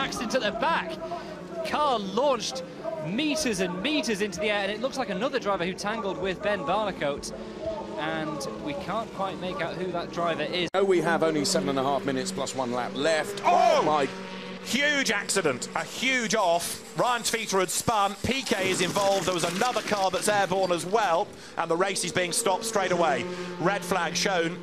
accident at the back. Car launched metres and metres into the air, and it looks like another driver who tangled with Ben Barnicoat, and we can't quite make out who that driver is. No, we have only 7.5 minutes plus 1 lap left. Oh my! Huge accident, a huge off. Ryan Tvita had spun, Piquet is involved, there was another car that's airborne as well, and the race is being stopped straight away. Red flag shown,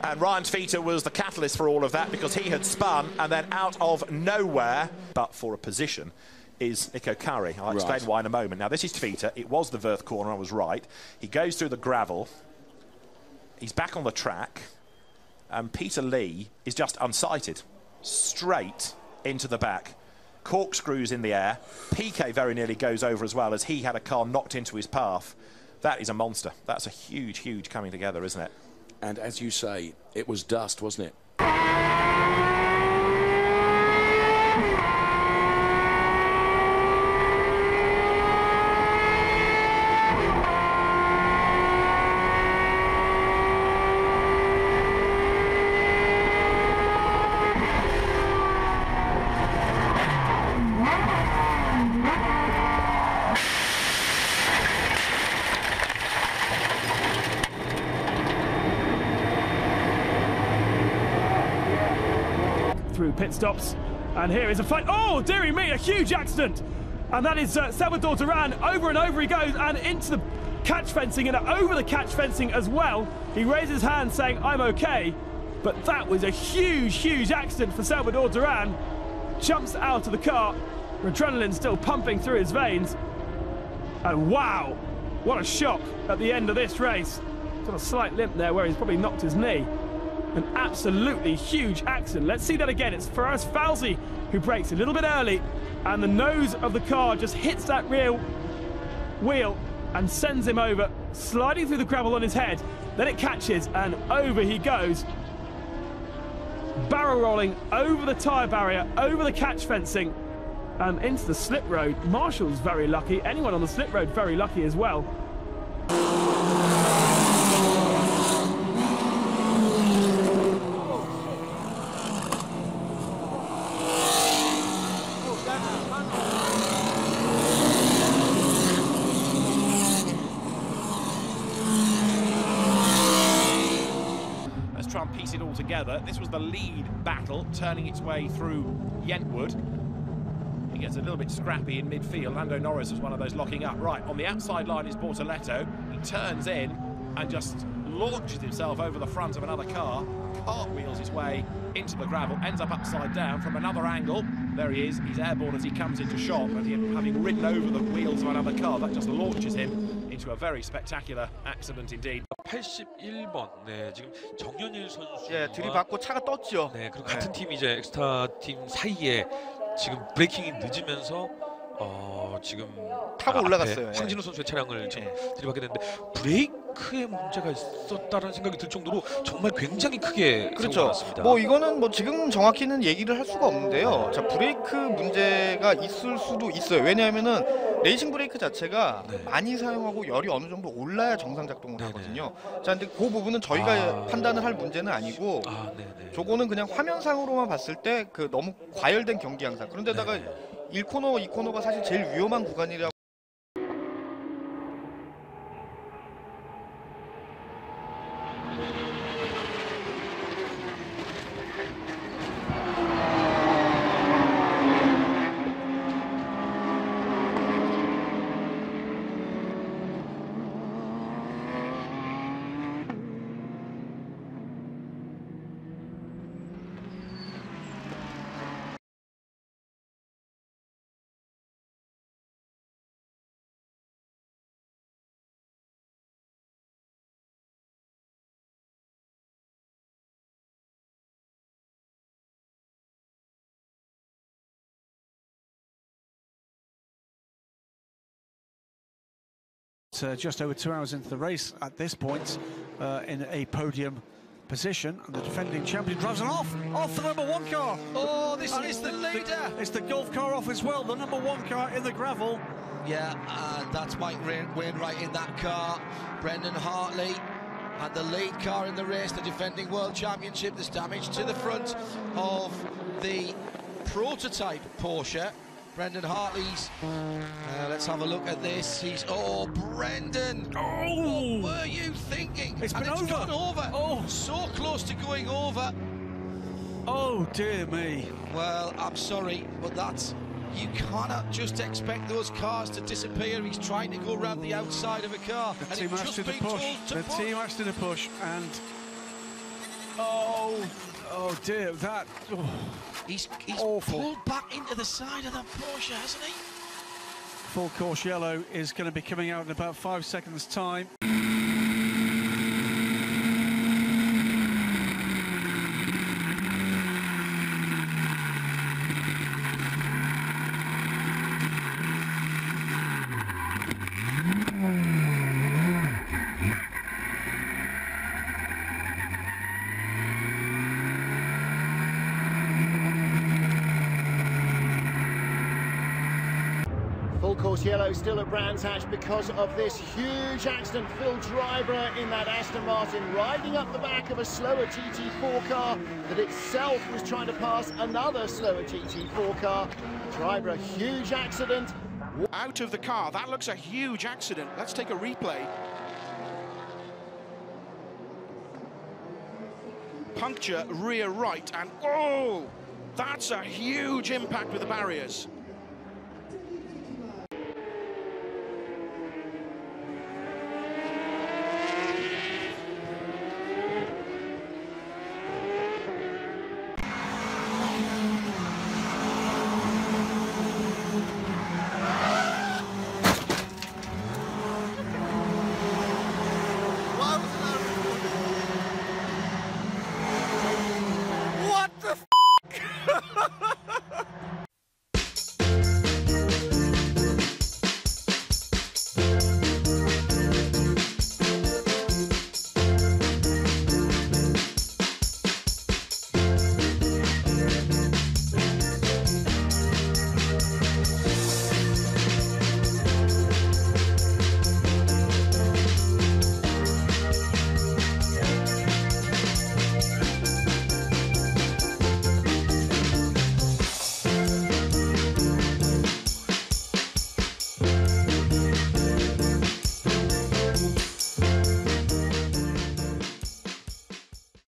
and Ryan Tvita was the catalyst for all of that because he had spun, and then out of nowhere, but for a position, is Nico Curry. I'll explain why in a moment. Now, this is Tvita. It was the Verth corner, I was right. He goes through the gravel. He's back on the track. And Peter Lee is just unsighted. Straight into the back. Corkscrews in the air. Piquet very nearly goes over as well as he had a car knocked into his path. That is a monster. That's a huge, huge coming together, isn't it? And as you say, it was dust, wasn't it? Through pit stops, and here is a fight. Oh, dearie me, a huge accident, and that is Salvador Duran. Over and over he goes, and into the catch fencing, and over the catch fencing as well. He raises his hand saying, "I'm okay," but that was a huge, huge accident for Salvador Duran. Jumps out of the car, adrenaline still pumping through his veins, and wow, what a shock at the end of this race. Got a slight limp there where he's probably knocked his knee. An absolutely huge accident. Let's see that again. It's Faraz Fawzi who brakes a little bit early, and the nose of the car just hits that rear wheel and sends him over, sliding through the gravel on his head. Then it catches, and over he goes, barrel rolling over the tyre barrier, over the catch fencing, and into the slip road. Marshall's very lucky. Anyone on the slip road very lucky as well. Try and piece it all together. This was the lead battle, turning its way through Yentwood. He gets a little bit scrappy in midfield. Lando Norris was one of those locking up. Right, on the outside line is Bortoletto. He turns in and just launches himself over the front of another car, cartwheels his way into the gravel, ends up upside down from another angle. There he is. He's airborne as he comes into shot, and having ridden over the wheels of another car, that just launches him into a very spectacular accident indeed. 81번. 네, 지금 정연일 선수. 예, 들이받고 차가 떴죠. 네, 그리고 같은 팀 이제 엑스타 팀 사이에 지금 브레이킹이 늦으면서 지금 타고 올라갔어요. 황진우 선수의 차량을 지금 들이받게 됐는데 브레이크에 문제가 있었다는 생각이 들 정도로 정말 굉장히 크게 사고가 났습니다. 뭐 이거는 뭐 지금 정확히는 얘기를 할 수가 없는데요. 자, 브레이크 문제가 있을 수도 있어요. 왜냐하면은 레이싱 브레이크 자체가 많이 사용하고 열이 어느 정도 올라야 정상 작동을 하거든요. 자, 근데 그 부분은 저희가 판단을 할 문제는 아니고, 저거는 그냥 화면상으로만 봤을 때 그 너무 과열된 경기 양상. 그런데다가 1코너, 2코너가 사실 제일 위험한 구간이라고. Just over 2 hours into the race at this point, in a podium position, and the defending champion drives off the number 1 car. Oh, this is the leader. It's the Gulf car off as well, the number 1 car in the gravel. Yeah, that's Mike Wainwright in that car. Brendan Hartley and the lead car in the race, the defending world championship. There's damage to the front of the prototype Porsche. Brendan Hartley's. Let's have a look at this. Oh, Brendan! Oh! What were you thinking? It's been It's gone over. Oh! So close to going over. Oh, dear me. Well, I'm sorry, but you cannot just expect those cars to disappear. He's trying to go around the outside of a car. The team actually did a push. The team actually did a push, and oh dear, that. He's awful. pulled back into the side of the Porsche, hasn't he? Full course yellow is going to be coming out in about 5 seconds' time. Full course yellow still at Brands Hatch because of this huge accident. Phil Dryborough in that Aston Martin riding up the back of a slower GT4 car that itself was trying to pass another slower GT4 car. Dryborough, huge accident. Out of the car. That looks a huge accident. Let's take a replay. Puncture rear right, and oh, that's a huge impact with the barriers.